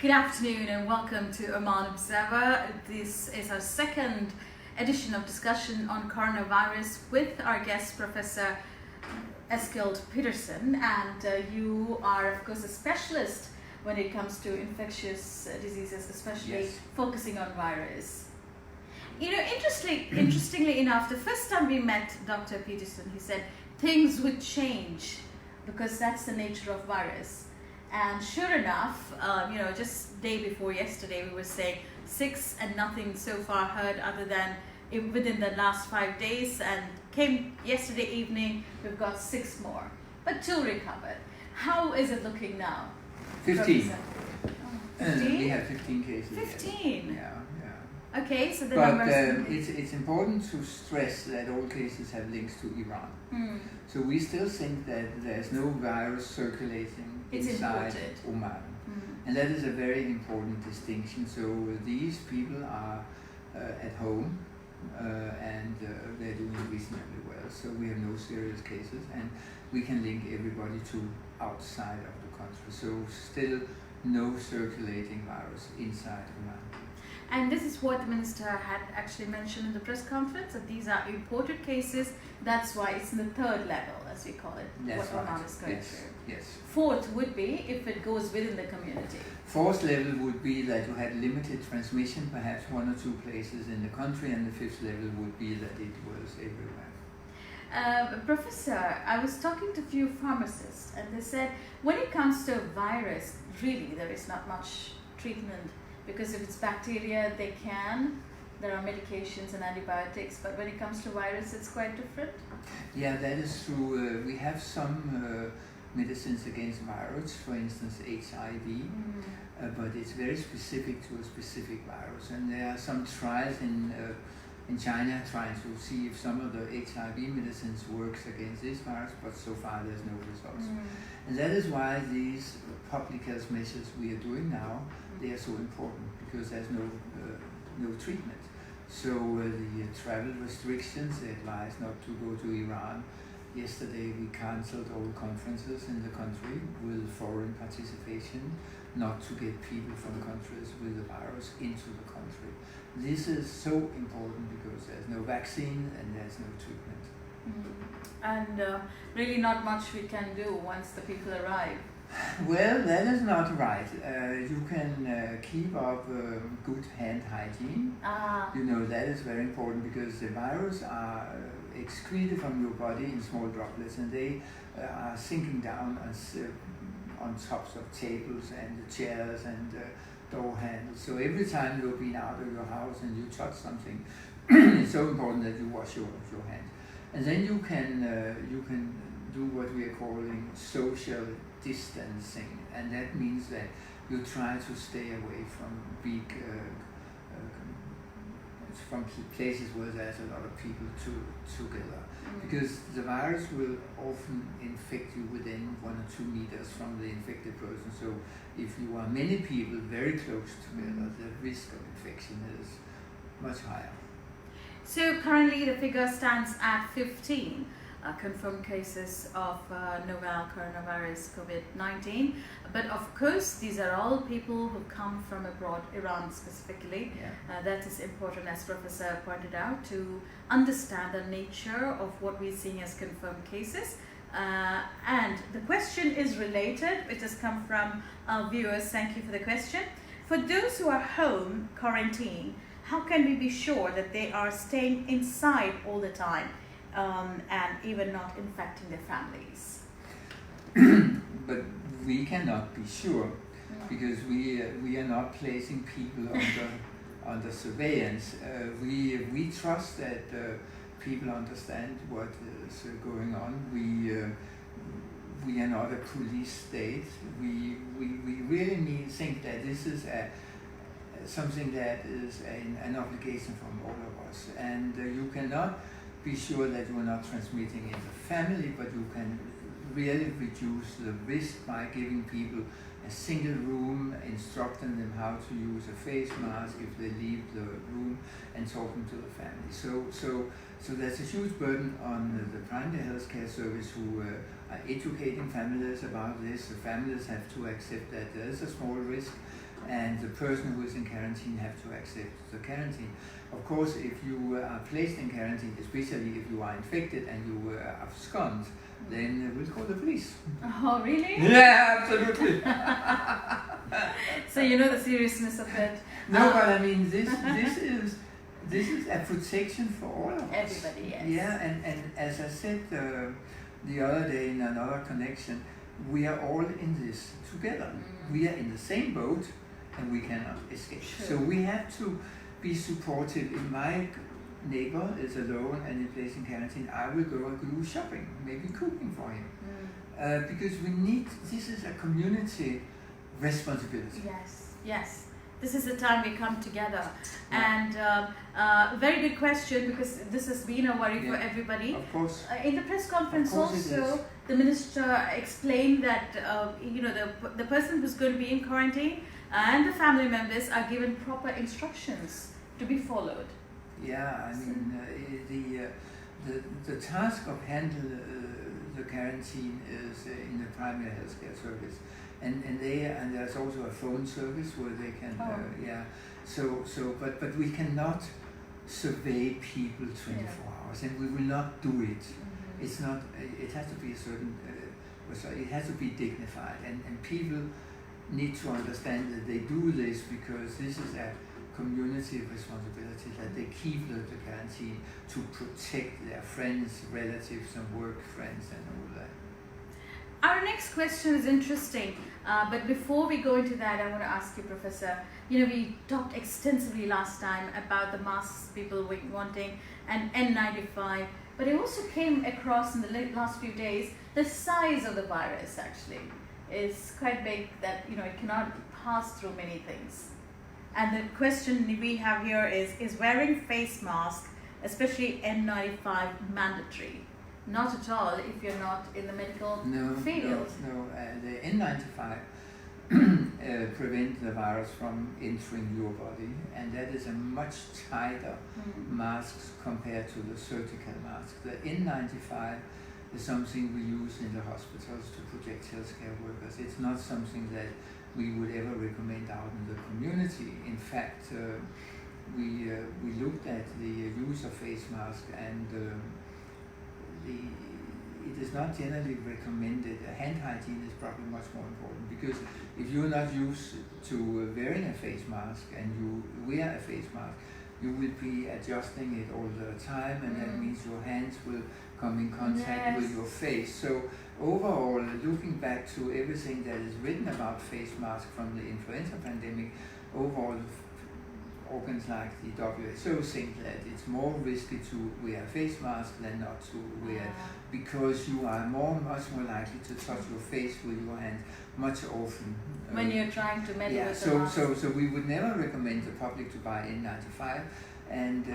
Good afternoon and welcome to Oman Observer. This is our second edition of discussion on coronavirus with our guest, Professor Eskild Petersen. And you are, of course, a specialist when it comes to infectious diseases, especially focusing on virus. You know, interestingly enough, the first time we met Dr. Petersen, he said things would change because that's the nature of virus. And sure enough, just day before yesterday, we were saying 6 and nothing so far heard other than within the last 5 days. And came yesterday evening, we've got 6 more, but 2 recovered. How is it looking now? 15. 15? We have 15 cases. 15? Yeah. Okay, so the but numbers... it's important to stress that all cases have links to Iran. So we still think that there's no virus circulating inside Oman. And that is a very important distinction. So these people are at home and they're doing reasonably well. So we have no serious cases and we can link everybody to outside of the country. So still no circulating virus inside Oman. And this is what the minister had actually mentioned in the press conference, that these are imported cases. That's why it's in the 3rd level, as we call it, That's what right. Oman is going through. Yes. 4th would be if it goes within the community. 4th level would be that you had limited transmission, perhaps 1 or 2 places in the country, and the 5th level would be that it was everywhere. Professor, I was talking to a few pharmacists, and they said when it comes to a virus, really there is not much treatment. Because if it's bacteria, there are medications and antibiotics, but when it comes to virus, it's quite different. Yeah, that is true. We have some medicines against virus, for instance, HIV, but it's very specific to a specific virus. And there are some trials in China trying to see if some of the HIV medicines works against this virus, but so far there's no results. And that is why these public health measures we are doing now, they are so important because there's no treatment. So the travel restrictions, the advice not to go to Iran. Yesterday we cancelled all conferences in the country with foreign participation, not to get people from countries with the virus into the country. This is so important because there's no vaccine and there's no treatment. And really not much we can do once the people arrive. Well, that is not right. You can keep up good hand hygiene. You know, that is very important because the virus are excreted from your body in small droplets and they are sinking down on tops of tables and chairs and door handles. So every time you've been out of your house and you touch something, it's so important that you wash your hands. And then you can do what we are calling social distancing, and that means that you try to stay away from from places where there's a lot of people together, because the virus will often infect you within 1 or 2 meters from the infected person. So if you are many people very close together, the risk of infection is much higher. So currently the figure stands at 15 confirmed cases of novel coronavirus COVID-19. But of course, these are all people who come from abroad, Iran specifically. That is important, as Professor pointed out, to understand the nature of what we're seeing as confirmed cases. And the question is related. It has come from our viewers. Thank you for the question. For those who are home quarantined, how can we be sure that they are staying inside all the time and even not infecting their families? But we cannot be sure because we are not placing people under surveillance. We trust that people understand what is going on. We are not a police state. We really think that this is something that is an obligation from all of us, and you cannot be sure that you are not transmitting in the family, but you can really reduce the risk by giving people a single room, instructing them how to use a face mask if they leave the room, and talking to the family. So there's a huge burden on the primary healthcare service who are educating families about this. The families have to accept that there is a small risk, and the person who is in quarantine have to accept the quarantine. Of course, if you are placed in quarantine, especially if you are infected and you abscond, then we'll call the police. Oh, really? Yeah, absolutely. So you know the seriousness of it. No, but I mean, this is a protection for all of us. Everybody, yes. Yeah, and as I said the other day in another connection, we are all in this together. We are in the same boat, and we cannot escape. Sure. So we have to be supportive. If my neighbor is alone and is placed in quarantine, I will go and do shopping, maybe cooking for him. Because we need, this is a community responsibility. Yes, yes. This is the time we come together. Yeah. And very good question, because this has been a worry for everybody. Of course. In the press conference also, the minister explained that the person who's going to be in quarantine and the family members are given proper instructions to be followed. Yeah, I mean, the task of handling the quarantine is in the primary healthcare service, and there's also a phone service where they can but we cannot survey people 24 hours, and we will not do it. It's not. It has to be a certain. It has to be dignified, and people need to understand that they do this because this is a community responsibility, that they keep the quarantine to protect their friends, relatives, and work friends and all that. Our next question is interesting, but before we go into that, I want to ask you, Professor, we talked extensively last time about the masks people wanting and N95, but I also came across in the last few days, the size of the virus actually is quite big, that it cannot pass through many things. And the question we have here is wearing face mask, especially N95, mandatory? Not at all if you're not in the medical field. No. The N95 prevent the virus from entering your body, and that is a much tighter mask compared to the surgical mask. The N95 is something we use in the hospitals to protect healthcare workers. It's not something that we would ever recommend out in the community. In fact, we looked at the use of face mask, and it is not generally recommended. Hand hygiene is probably much more important, because if you're not used to wearing a face mask and you wear a face mask, you will be adjusting it all the time, and that means your hands will come in contact with your face. So overall, looking back to everything that is written about face masks from the influenza pandemic, overall organs like the WHO think that it's more risky to wear a face mask than not to wear, because you are much more likely to touch your face with your hand much often. When you're trying to meddle with the mask. So we would never recommend the public to buy N95, and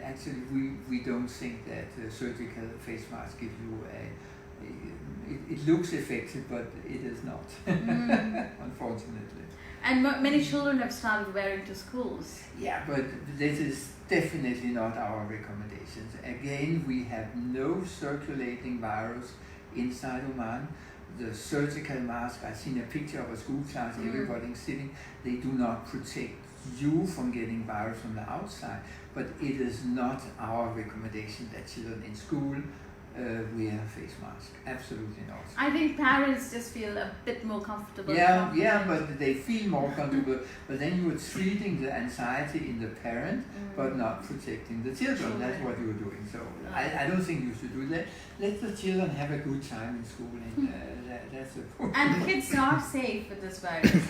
actually we don't think that surgical face mask gives you it looks effective, but it is not, unfortunately. And many children have started wearing to schools. Yeah, but this is definitely not our recommendations. Again, we have no circulating virus inside Oman. The surgical mask, I've seen a picture of a school class, everybody sitting, they do not protect you from getting virus from the outside, but it is not our recommendation that children in school wear a face mask. Absolutely not. I think parents just feel a bit more comfortable. Yeah, but they feel more comfortable. But then you are treating the anxiety in the parent, but not protecting the children. That's what you're doing. So I don't think you should do that. Let the children have a good time in school, and that's the point. And kids are safe with this virus.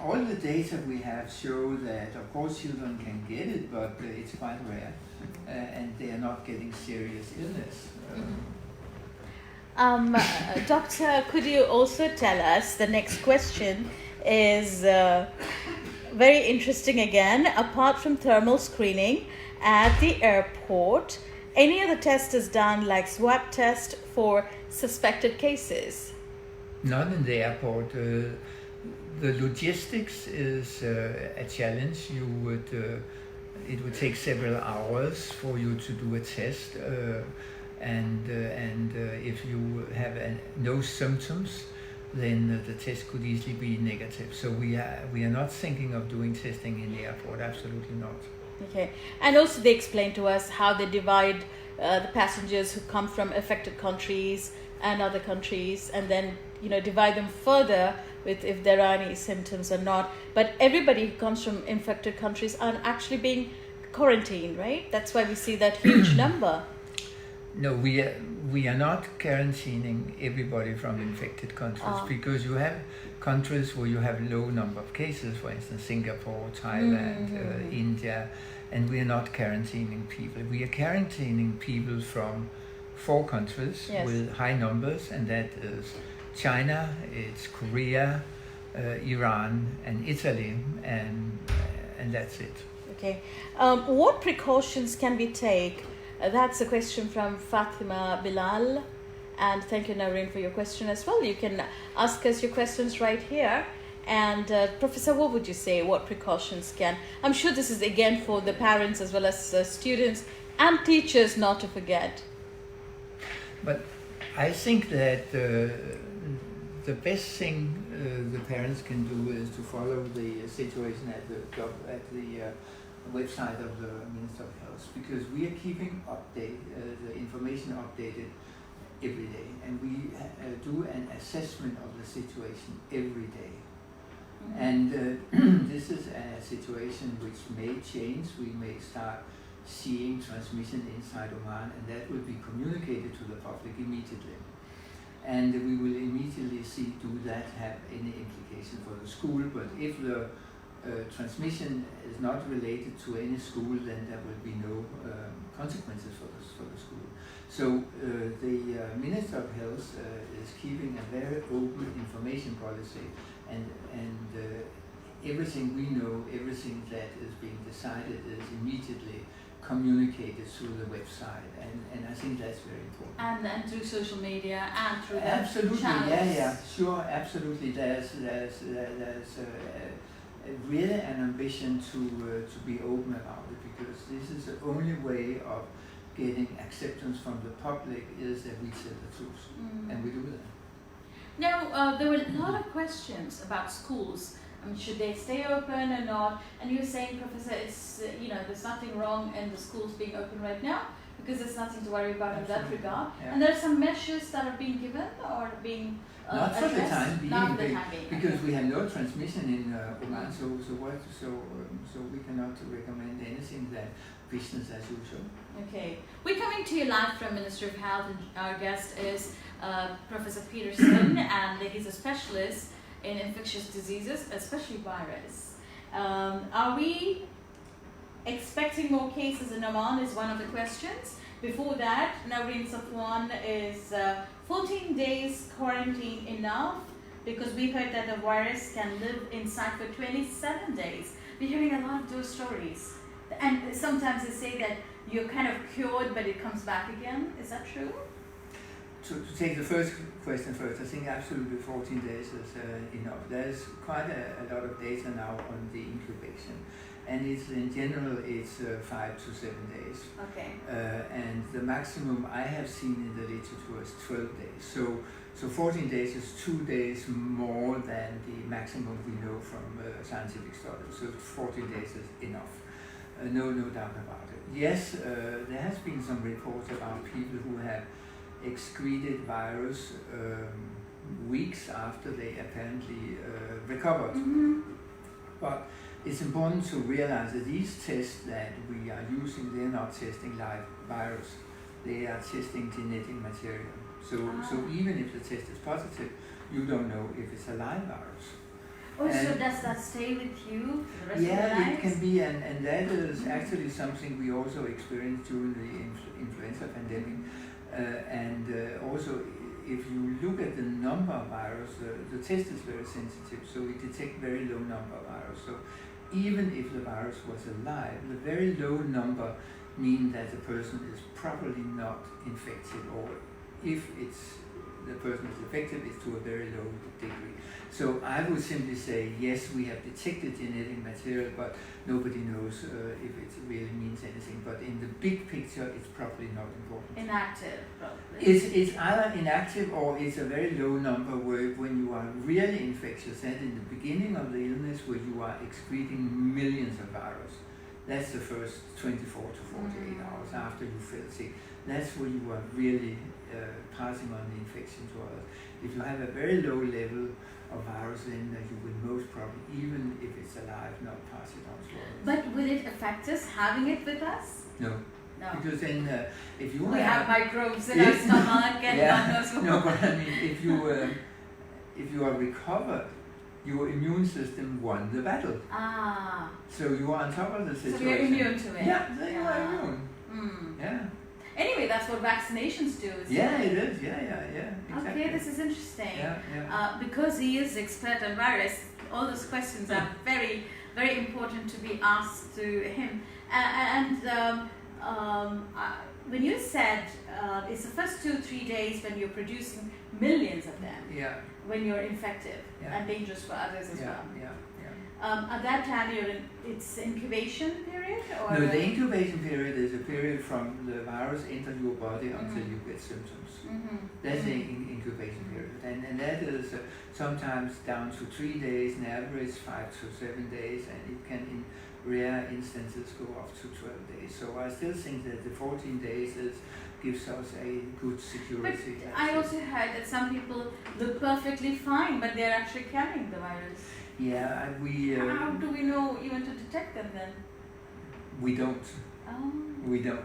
All the data we have show that, of course, children can get it, but it's quite rare. And they are not getting serious illness. Doctor, could you also tell us, the next question is very interesting again. Apart from thermal screening at the airport, any other test is done, like swab test for suspected cases? Not in the airport. The logistics is a challenge. It would take several hours for you to do a test, and if you have no symptoms, then the test could easily be negative. So we are not thinking of doing testing in the airport, absolutely not. Okay, and also they explained to us how they divide the passengers who come from affected countries and other countries, and then divide them further with if there are any symptoms or not. But everybody who comes from infected countries are actually being quarantined, right? That's why we see that huge number. No, we are not quarantining everybody from infected countries, because you have countries where you have low number of cases, for instance, Singapore, Thailand, India, and we are not quarantining people. We are quarantining people from 4 countries with high numbers, and that is China, it's Korea, Iran, and Italy, and that's it. Okay. What precautions can we take? That's a question from Fatima Bilal. And thank you, Nareen, for your question as well. You can ask us your questions right here. And Professor, what would you say? What precautions can... I'm sure this is again for the parents as well as students and teachers not to forget. But I think that the best thing the parents can do is to follow the situation at the website of the Minister of Health, because we are keeping the information updated every day, and we do an assessment of the situation every day. And this is a situation which may change. We may start seeing transmission inside Oman, and that will be communicated to the public immediately. And we will immediately see, do that have any implication for the school? But if the transmission is not related to any school, then there will be no consequences for the school. So the Minister of Health is keeping a very open information policy, and everything we know, everything that is being decided is immediately communicated through the website, and I think that's very important. And through social media and through the absolutely channels. Yeah, sure, absolutely. There's really an ambition to be open about it, because this is the only way of getting acceptance from the public is that we tell the truth, and we do that. Now, there were a lot of questions about schools. I mean, should they stay open or not? And you were saying, Professor, it's there's nothing wrong in the schools being open right now, because there's nothing to worry about in that regard. Yeah. And there are some measures that are being given or being not for the time being, not for the time being, because we have no transmission in Oman, so we cannot recommend anything that business as usual. Okay, we're coming to you live from Ministry of Health, and our guest is Professor Petersen, and he's a specialist in infectious diseases, especially virus. Are we expecting more cases in Oman is one of the questions. Before that, Nareen Safwan is 14 days quarantine enough, because we heard that the virus can live inside for 27 days. We're hearing a lot of those stories. And sometimes they say that you're kind of cured, but it comes back again. Is that true? To take the first question first, I think absolutely 14 days is enough. There's quite a lot of data now on the incubation, and it's in general it's 5 to 7 days. Okay. And the maximum I have seen in the literature is 12 days. So 14 days is 2 days more than the maximum we know from scientific studies. So 14 days is enough. No doubt about it. Yes, there has been some reports about people who have excreted virus weeks after they apparently recovered. But it's important to realize that these tests that we are using, they're not testing live virus. They are testing genetic material. So even if the test is positive, you don't know if it's a live virus. Oh, so does that stay with you for the rest of your life? Yeah, it can be, and that is actually something we also experienced during the influenza pandemic. Also, if you look at the number of virus, the test is very sensitive, so we detect very low number of virus. So even if the virus was alive, the very low number means that the person is probably not infected, or if it's the person is infected is to a very low degree. So I would simply say, yes, we have detected genetic material, but nobody knows if it really means anything. But in the big picture, it's probably not important. Inactive, probably. It's either inactive or it's a very low number where when you are really infectious, and in the beginning of the illness where you are excreting millions of virus. That's the first 24 to 48 hours after you feel sick. That's where you are really passing on the infection to others. If you have a very low level of virus, then you will most probably, even if it's alive, not pass it on to others. But will it affect us having it with us? No. No. Because then if you we have microbes in our stomach and God knows what. No, but I mean, if you are recovered, your immune system won the battle. Ah. So you are on top of the situation. So you're immune to it. Yeah, then you are immune. Mm. Yeah. Anyway, that's what vaccinations do. Yeah, it is. Yeah. Exactly. Okay, this is interesting. Yeah. Because he is expert on virus, all those questions are very, very important to be asked to him. When you said it's the first 2-3 days when you're producing millions of them, when you're infective and dangerous for others as well. At that time, it's incubation period? Or no, the incubation period is a period from the virus enters your body until you get symptoms. That's the incubation period. And that is sometimes down to 3 days, in average 5 to 7 days, and it can in rare instances go up to 12 days. So I still think that the 14 days gives us a good security. But I also heard that some people look perfectly fine, but they're actually carrying the virus. Yeah, how do we know even to detect them then? We don't. Oh. We don't.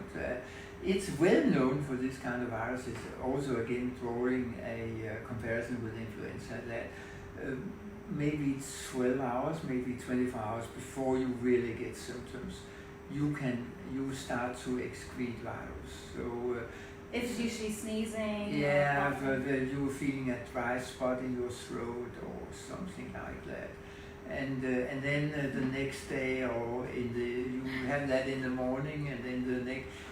It's well known for this kind of virus. It's also again drawing a comparison with influenza that maybe 12 hours, maybe 24 hours before you really get symptoms, you start to excrete virus. So it's usually sneezing. Yeah, you're feeling a dry spot in your throat or something like that. And then the next day or you have that in the morning, and then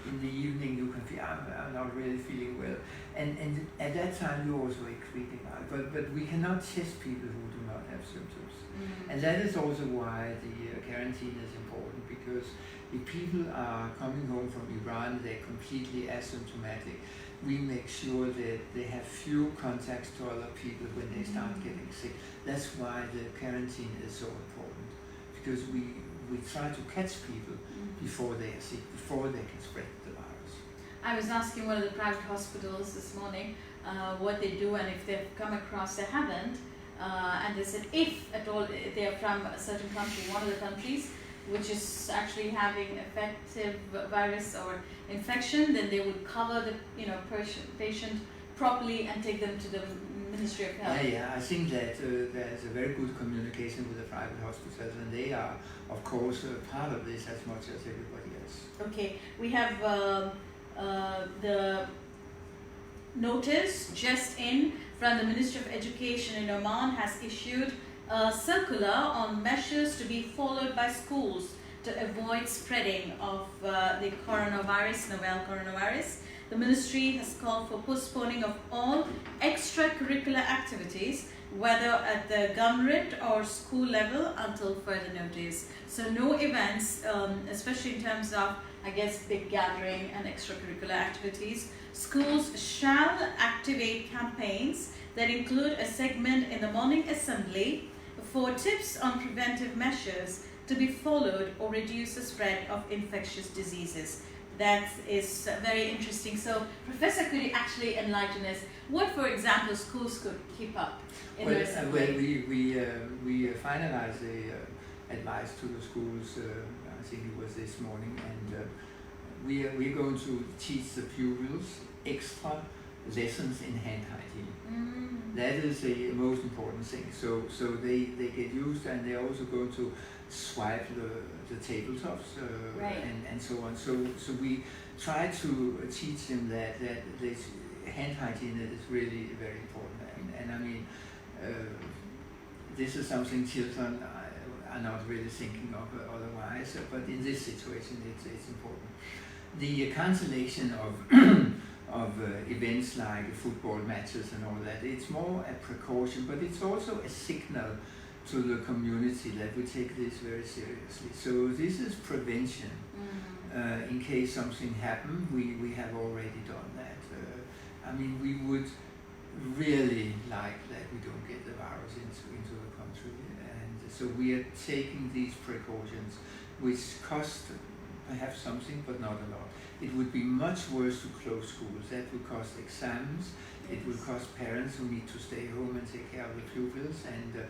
in the evening you can feel I'm not really feeling well. And at that time you're also excreting out. But we cannot test people who do not have symptoms. And that is also why the quarantine is important, because if people are coming home from Iran, they're completely asymptomatic. We make sure that they have few contacts to other people when they start getting sick. That's why the quarantine is so important, because we try to catch people before they are sick, before they can spread the virus. I was asking one of the private hospitals this morning what they do, and if they've come across, they haven't, and they said if at all they are from a certain country, one of the countries which is actually having effective virus or infection, then they would cover the patient properly and take them to the Ministry of Health. Yeah, I think that there's a very good communication with the private hospitals, and they are, of course, part of this as much as everybody else. Okay, we have the notice just in from the Ministry of Education in Oman has issued a circular on measures to be followed by schools to avoid spreading of the coronavirus, novel coronavirus. The ministry has called for postponing of all extracurricular activities, whether at the governorate or school level, until further notice. So no events, especially in terms of, I guess, big gathering and extracurricular activities. Schools shall activate campaigns that include a segment in the morning assembly for tips on preventive measures to be followed or reduce the spread of infectious diseases. That is very interesting. So, Professor, could you actually enlighten us what, for example, schools could keep up in their assembly? We finalized the advice to the schools, I think it was this morning, and we're going to teach the pupils extra lessons in hand hygiene. That is the most important thing. So they get used, and they're also going to swipe the tabletops and so on. So we try to teach them that this hand hygiene is really very important. And I mean, this is something children are not really thinking of otherwise, but in this situation it's important. The cancellation of events like football matches and all that. It's more a precaution, but it's also a signal to the community that we take this very seriously. So this is prevention. In case something happens, we have already done that. I mean, we would really like that we don't get the virus into the country, and so we are taking these precautions, which cost perhaps something, but not a lot. It would be much worse to close schools. That would cost exams. It would cost parents who need to stay home and take care of the pupils, and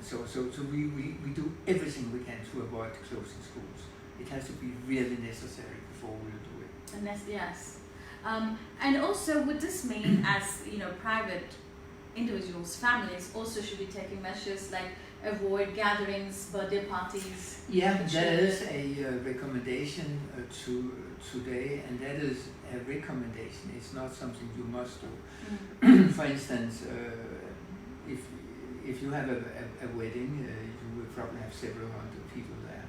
so we do everything we can to avoid closing schools. It has to be really necessary before we'll do it. And yes. And also, would this mean, as private individuals, families also should be taking measures like avoid gatherings, birthday parties? Yeah, that is a recommendation today, and that is a recommendation. It's not something you must do. For instance, if you have a wedding, you will probably have several hundred people there.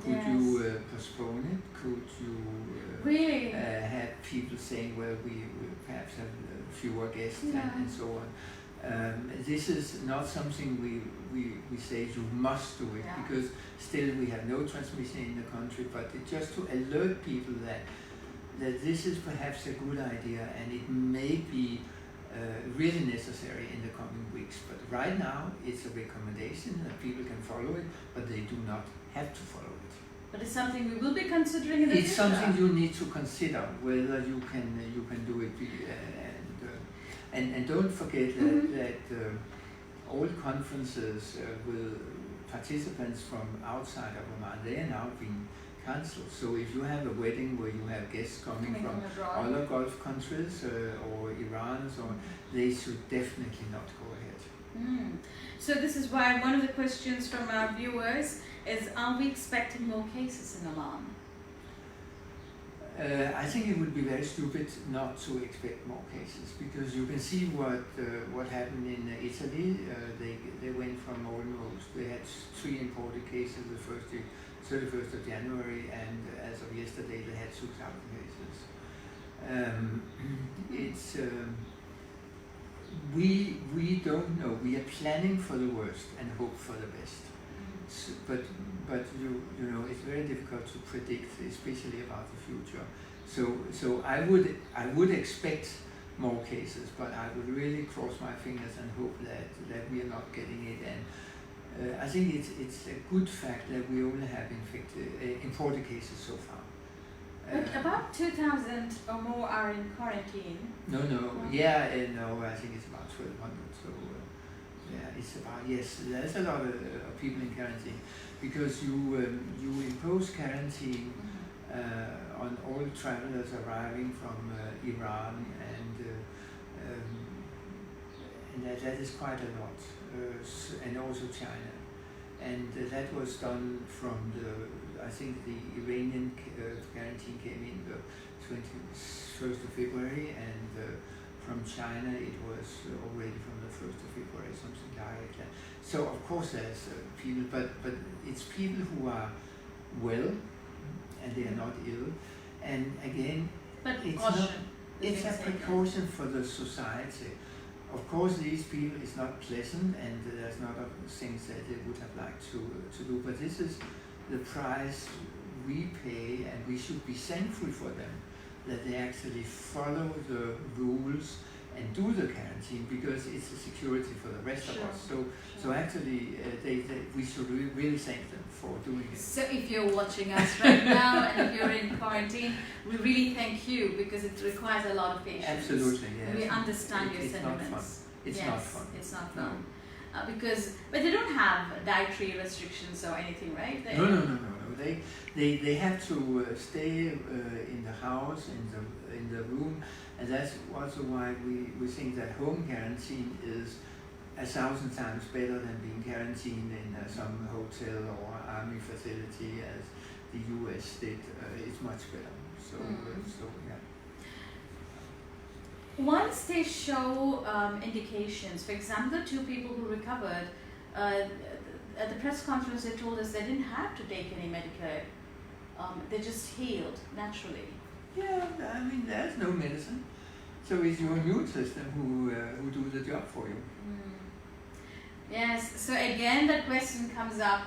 Could you postpone it? Could you really have people saying, well, we perhaps have fewer guests and so on? This is not something we say you must do it, because still we have no transmission in the country, but just to alert people that this is perhaps a good idea and it may be really necessary in the coming weeks. But right now it's a recommendation that people can follow it, but they do not have to follow it. But it's something we will be considering in the future. It's something you need to consider whether you can do it. And don't forget that all conferences with participants from outside of Oman, they are now being cancelled. So if you have a wedding where you have guests coming from other Gulf countries or Iran and so on, they should definitely not go ahead. So this is why one of the questions from our viewers is, are we expecting more cases in Oman? I think it would be very stupid not to expect more cases, because you can see what happened in Italy. They went from almost, they had 3 imported cases the 31st of January, and as of yesterday they had 2,000 cases. We don't know. We are planning for the worst and hope for the best. But you know, it's very difficult to predict, especially about the future. So I would expect more cases, but I would really cross my fingers and hope that we are not getting it. And I think it's a good fact that we only have imported cases so far. But about 2,000 or more are in quarantine. No, I think it's about 1,200. So it's about, yes, there's a lot of people in quarantine, because you impose quarantine on all travelers arriving from Iran, and that is quite a lot, and also China. And that was done from I think the Iranian quarantine came in the 21st of February, and from China it was already from the 1st of February, something like that. So of course there's people, but it's people who are well and they are not ill. And again, it's a precaution for the society. Of course, these people is not pleasant, and there's not of things that they would have liked to do, but this is the price we pay, and we should be thankful for them, that they actually follow the rules and do the quarantine, because it's a security for the rest of us. So actually, we should really thank them for doing it. So if you're watching us right now and if you're in quarantine, we really thank you, because it requires a lot of patience. Absolutely, yes. We understand your sentiments. Not fun. It's not fun. It's not fun. But they don't have dietary restrictions or anything, right? No. They have to stay in the house, in the room, and that's also why we think that home quarantine is 1,000 times better than being quarantined in some hotel or army facility, as the US did. It's much better. So yeah. Once they show indications, for example, the 2 people who recovered, at the press conference they told us they didn't have to take any medication, they just healed naturally. Yeah, I mean, there's no medicine. So it's your immune system who do the job for you. Yes. So again, the question comes up.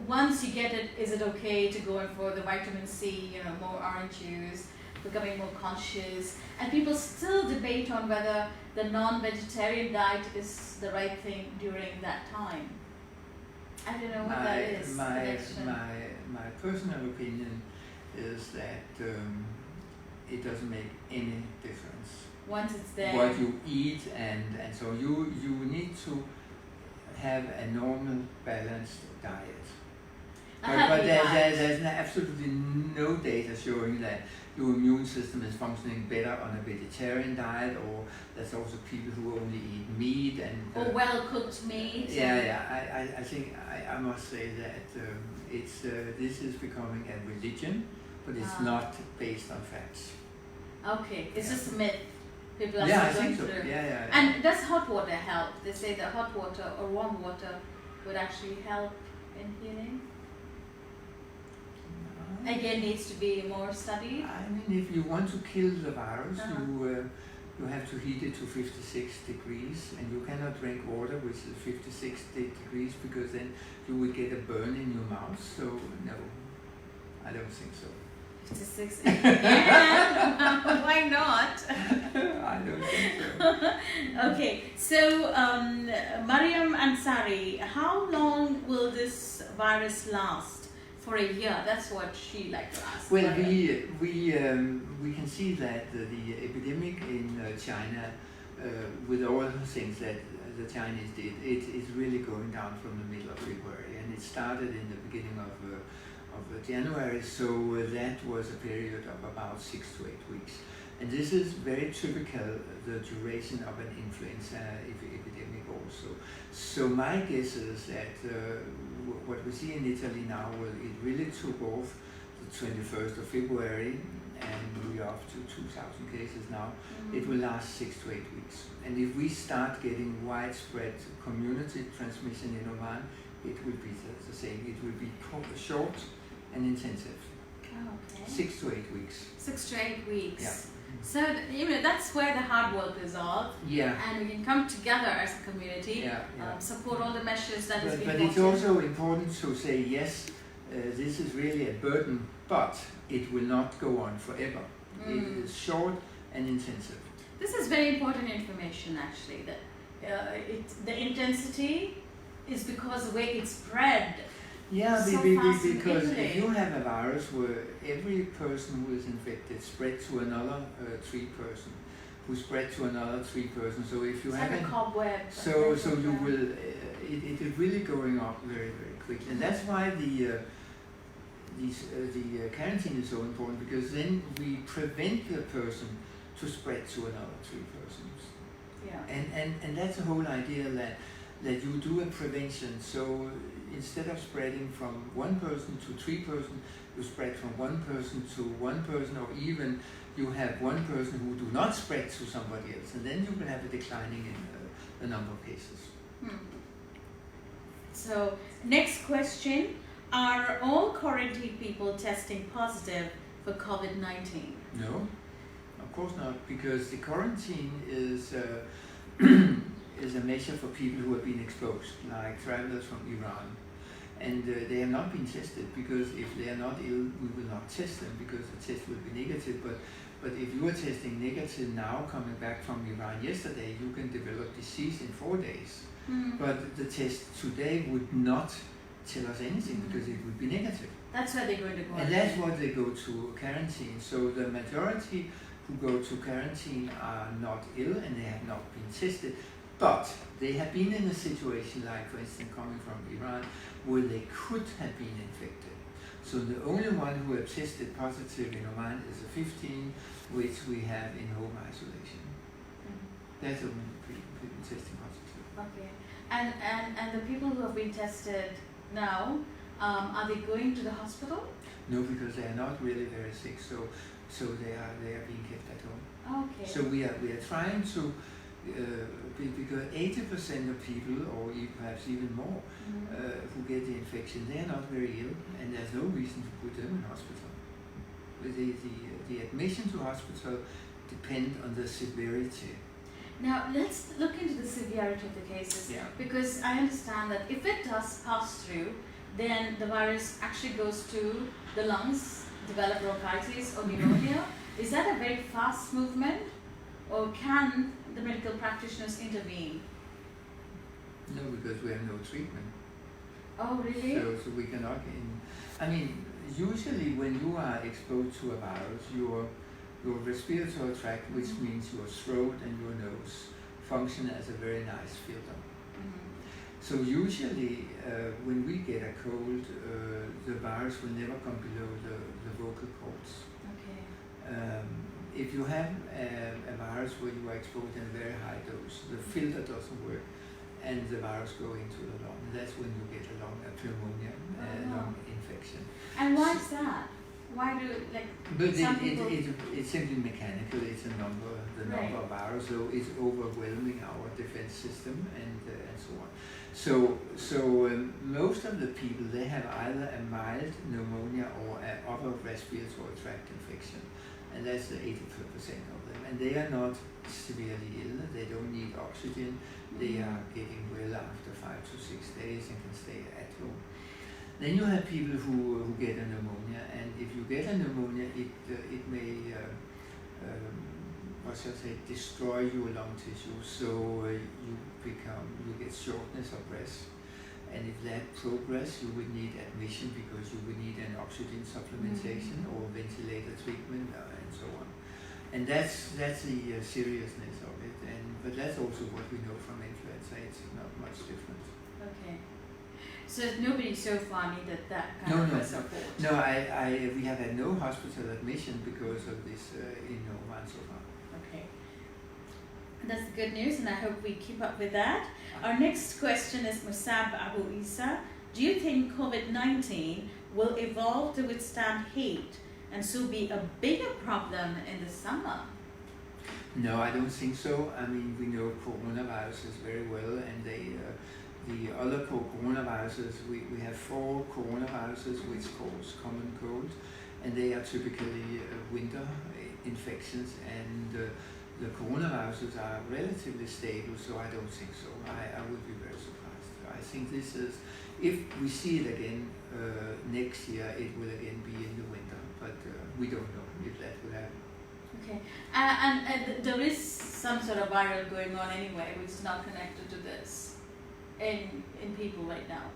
Once you get it, is it okay to go in for the vitamin C? More orange juice, becoming more conscious, and people still debate on whether the non-vegetarian diet is the right thing during that time. I don't know what that is. My personal opinion is that it doesn't make any difference. Once it's there. What you eat and so you need to have a normal balanced diet. But there's absolutely no data showing that your immune system is functioning better on a vegetarian diet, or there's also people who only eat meat and or well-cooked meat. I think I must say that this is becoming a religion, but it's not based on facts. Okay, it's just a myth. People are I going think so. through. Yeah. And does hot water help? They say that hot water or warm water would actually help in healing. Again, needs to be more studied. I mean, if you want to kill the virus, you have to heat it to 56 degrees, and you cannot drink water which is 56 degrees, because then you would get a burn in your mouth. So no, I don't think so. 56. Yeah, why not? I don't think so. Okay, so Mariam Ansari, how long will this virus last? For a year, that's what she liked to ask. Well, we can see that the epidemic in China, with all the things that the Chinese did, it is really going down from the middle of February, and it started in the beginning of January. So that was a period of about 6 to 8 weeks, and this is very typical, the duration of an influenza epidemic also. So my guess is that what we see in Italy now, it really took off the 21st of February, and we're up to 2,000 cases now. It will last 6 to 8 weeks. And if we start getting widespread community transmission in Oman, it will be the same. It will be short and intensive. Okay. 6 to 8 weeks. 6 to 8 weeks. Yeah. So that's where the hard work is all. Yeah. And we can come together as a community, support all the measures that is being But it's also important to say, yes, this is really a burden, but it will not go on forever. It is short and intensive. This is very important information, actually, that the intensity is because the way it's spread. Yeah, so because if you have a virus where every person who is infected spread to another 3 person, who spread to another 3 person. So if you it's have like a cobweb. so you will, it is really going up very, very quickly, and that's why the quarantine is so important, because then we prevent the person to spread to another 3 persons. Yeah. And that's the whole idea, that you do a prevention. So instead of spreading from 1 person to 3 person, you spread from 1 person to 1 person, or even you have 1 person who do not spread to somebody else, and then you will have a declining in the number of cases. So next question, are all quarantined people testing positive for COVID-19? No, of course not, because the quarantine is is a measure for people who have been exposed, like travelers from Iran. And they have not been tested, because if they are not ill, we will not test them, because the test will be negative. But if you are testing negative now, coming back from Iran yesterday, you can develop disease in 4 days. But the test today would not tell us anything, because it would be negative. That's why they're going to go. And that's why they go to quarantine. So the majority who go to quarantine are not ill, and they have not been tested. But they have been in a situation, like for instance coming from Iran, where they could have been infected. So the only one who have tested positive in Oman is the 15, which we have in home isolation. That's the only people testing positive. Okay. And the people who have been tested now, are they going to the hospital? No, because they are not really very sick. So they are being kept at home. Okay. So we are trying to. Because 80% of people, or perhaps even more, who get the infection, they are not very ill, and there's no reason to put them in hospital. The admission to hospital depend on the severity. Now let's look into the severity of the cases, Yeah. because I understand that if it does pass through, then the virus actually goes to the lungs, develop bronchitis or pneumonia. Is that a very fast movement, or can the medical practitioners intervene? No, because we have no treatment. Oh, really? So we cannot. I mean, usually when you are exposed to a virus, your respiratory tract, which means your throat and your nose, function as a very nice filter. So usually when we get a cold, the virus will never come below the vocal cords. Okay. If you have a virus where you are exposed in a very high dose, the filter doesn't work and the virus go into the lung. That's when you get a lung pneumonia, lung infection. And why is that? Why do, like, But some people... it's simply mechanical. It's the number of viruses, so it's overwhelming our defense system and so on. So most of the people, they have either a mild pneumonia or an upper respiratory tract infection, and that's the 85% of them. And they are not severely ill. They don't need oxygen. They are getting well after 5 to 6 days and can stay at home. Then you have people who get a pneumonia, and if you get a pneumonia, it may destroy your lung tissue. So you get shortness of breath, and if that progress, you would need admission because you would need an oxygen supplementation or ventilator treatment and so on. And that's the seriousness of it. But that's also what we know from influenza. It's not much different. Okay. So nobody so far needed that kind of support? No, we have had no hospital admission because of this in Oman so far. Okay. That's the good news, and I hope we keep up with that. Our next question is Musab Abu Isa. Do you think COVID-19 will evolve to withstand heat and so be a bigger problem in the summer? No, I don't think so. I mean, we know coronaviruses very well, and the other coronaviruses, we have 4 coronaviruses which cause common cold, and they are typically winter infections, and the coronaviruses are relatively stable, so I don't think so. I would be very surprised. I think this is, if we see it again next year, it will again be in the winter, but we don't know if that will happen. Okay, and there is some sort of viral going on anyway, which is not connected to this in people right now.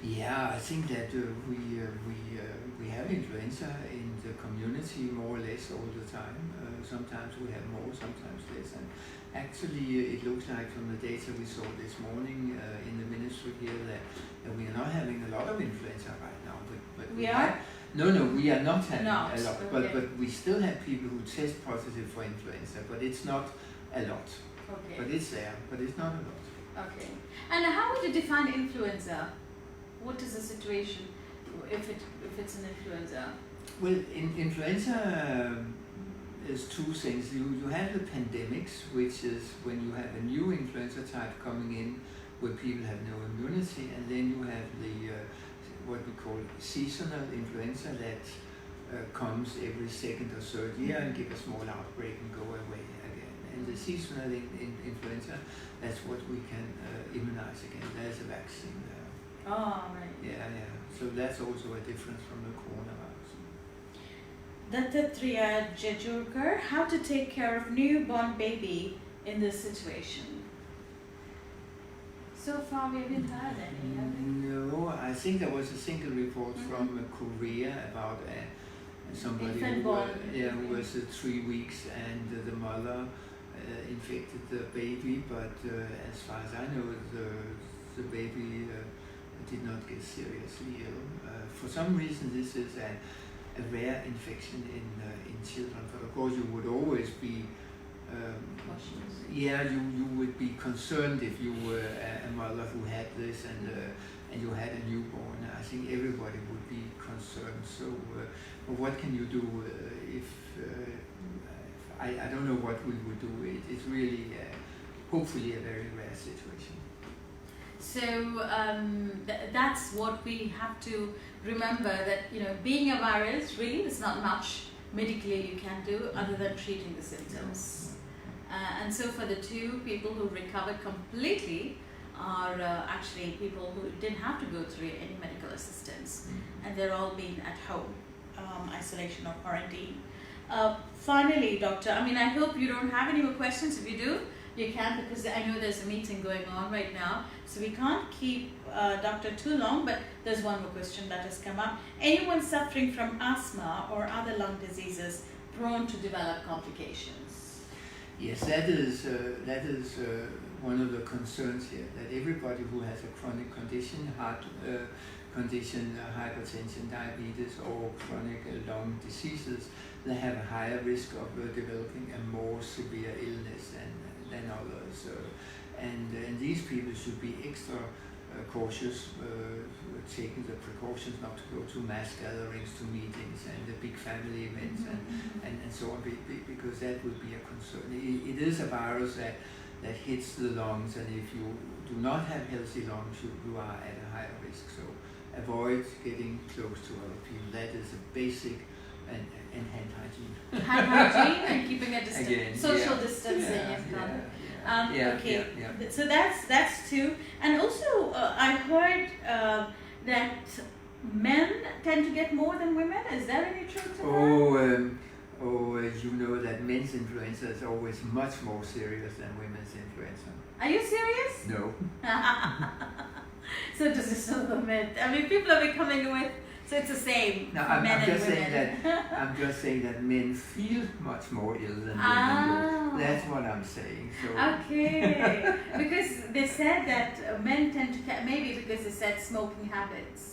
Yeah, I think that we have influenza in the community more or less all the time. Sometimes we have more, sometimes less. And actually, it looks like from the data we saw this morning in the ministry here that we are not having a lot of influenza right now. But we are? No, we are not having a lot. Okay. But we still have people who test positive for influenza, but it's not a lot. Okay. But it's there, but it's not a lot. Okay. And how would you define influenza? What is the situation if it's an influenza? Well, influenza is 2 things. You have the pandemics, which is when you have a new influenza type coming in where people have no immunity, and then you have the what we call seasonal influenza that comes every 2nd or 3rd year and give a small outbreak and go away again. And the seasonal influenza, that's what we can immunize against. There's a vaccine there. Oh, right. Yeah. So that's also a difference from the coronavirus. Dattatreya Jejurkar, how to take care of newborn baby in this situation? So far we haven't heard any, have we? No, I think there was a single report from Korea about somebody who was 3 weeks and the mother infected the baby, but as far as I know, the baby did not get seriously ill. For some reason, this is a rare infection in children, but of course you would always be you would be concerned if you were a mother who had this and you had a newborn. I think everybody would be concerned. So what can you do if I don't know what we would do. It's really hopefully a very rare situation. So that's what we have to remember, that being a virus, really there's not much medically you can do other than treating the symptoms. And so for the two people who recovered completely are actually people who didn't have to go through any medical assistance, and they're all being at home, isolation or quarantine. Finally, doctor, I mean, I hope you don't have any more questions. If you do, you can, because I know there's a meeting going on right now, so we can't keep doctor too long, but there's one more question that has come up. Anyone suffering from asthma or other lung diseases prone to develop complications? Yes, that is one of the concerns here, that everybody who has a chronic condition, heart condition, hypertension, diabetes, or chronic lung diseases, they have a higher risk of developing a more severe illness than others. And these people should be extra cautious, taking the precautions not to go to mass gatherings, to meetings and the big family events and so on, because that would be a concern. It is a virus that hits the lungs, and if you do not have healthy lungs, you are at a higher risk. So avoid getting close to other people. That is a basic, and hand hygiene. Hand hygiene and keeping a distance. Again, social distancing is done. Okay, yeah. so that's two. And also, I heard that men tend to get more than women. Is there any truth to that? You know that men's influenza is always much more serious than women's influenza. Are you serious? No. So does this show the myth? I mean, people are becoming with. So it's the same No, for men I'm and just women. saying that I'm just saying that men feel much more ill than women do. That's what I'm saying. So Okay, because they said that men tend to maybe because they said smoking habits.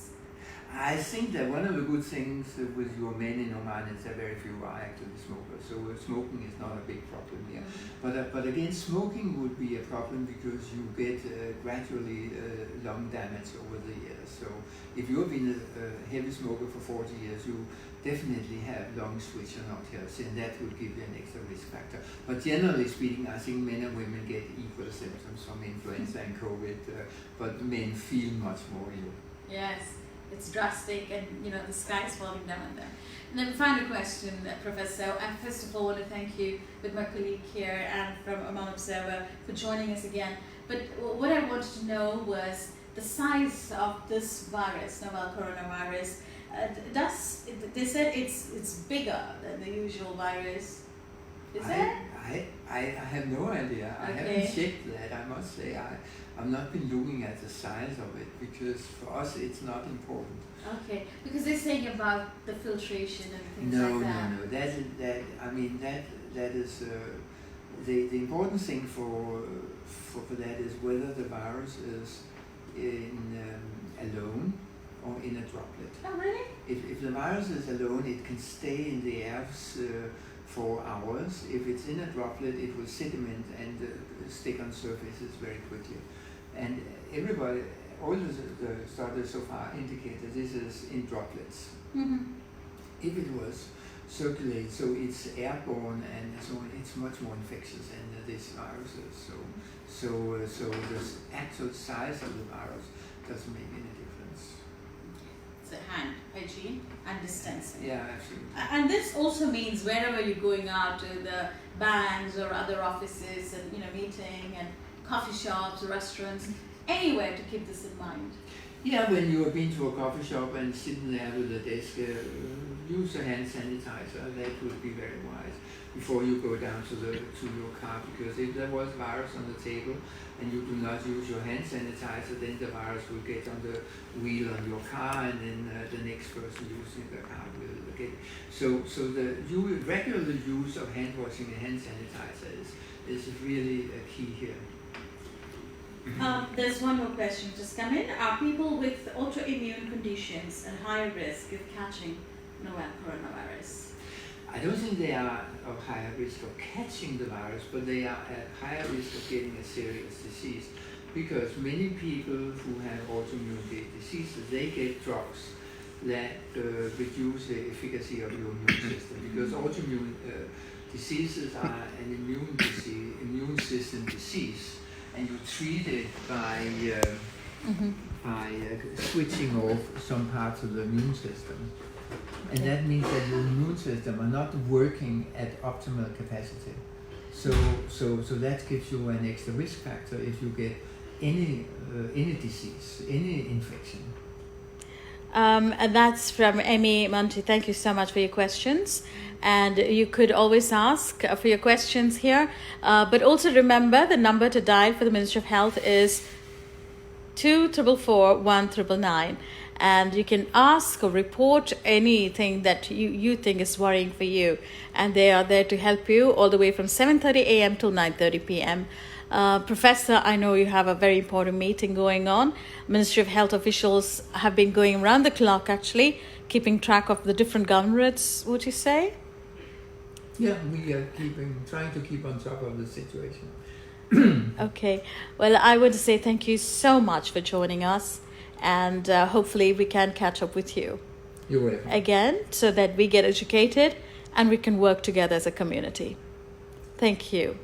I think that one of the good things with your men in Oman is that very few are actually smokers. So smoking is not a big problem here. But again, smoking would be a problem because you get gradually lung damage over the years. So if you've been a heavy smoker for 40 years, you definitely have lungs which are not healthy, and that would give you an extra risk factor. But generally speaking, I think men and women get equal symptoms from influenza and COVID, but men feel much more ill. Yes. It's drastic, and the sky's falling down on them. And then final question, Professor. I first of all want to thank you with my colleague here and from Oman Observer for joining us again. But what I wanted to know was the size of this virus, novel coronavirus. They said it's bigger than the usual virus. Is it? I have no idea. Okay. I haven't checked that. I must say I've not been looking at the size of it, because for us it's not important. Okay, because they're saying about the filtration and things like that. No. That is the important thing for that is whether the virus is alone or in a droplet. Oh, really? If the virus is alone, it can stay in the air for hours. If it's in a droplet, it will sediment and stick on surfaces very quickly. And everybody, all the studies so far indicate that this is in droplets. If it was circulate, so it's airborne and so on, it's much more infectious than this virus is. So the actual size of the virus doesn't make any difference. It's a hand hygiene and distancing. Yeah, absolutely. And this also means wherever you're going out to the banks or other offices and meeting and coffee shops, restaurants, anywhere to keep this in mind. Yeah, when you have been to a coffee shop and sitting there with a desk, use a hand sanitizer. That would be very wise before you go down to your car, because if there was virus on the table and you do not use your hand sanitizer, then the virus will get on the wheel on your car, and then the next person using the car will get it. So the regular use of hand washing and hand sanitizer is really a key here. There's one more question just come in. Are people with autoimmune conditions at higher risk of catching novel coronavirus? I don't think they are of higher risk of catching the virus, but they are at higher risk of getting a serious disease, because many people who have autoimmune diseases, they get drugs that reduce the efficacy of your immune system, because autoimmune diseases are an immune system disease, and you treat it by switching off some parts of the immune system. And that means that your immune system are not working at optimal capacity. So that gives you an extra risk factor if you get any disease, any infection. And that's from Amy Monty. Thank you so much for your questions. And you could always ask for your questions here. But also remember, the number to dial for the Ministry of Health is 244199. And you can ask or report anything that you think is worrying for you. And they are there to help you all the way from 7:30 a.m. till 9:30 p.m. Professor, I know you have a very important meeting going on. Ministry of Health officials have been going around the clock, actually, keeping track of the different governorates, would you say? Yeah, we are trying to keep on top of the situation. Okay. Well, I would say thank you so much for joining us. And hopefully we can catch up with you. You're welcome. Again, so that we get educated and we can work together as a community. Thank you.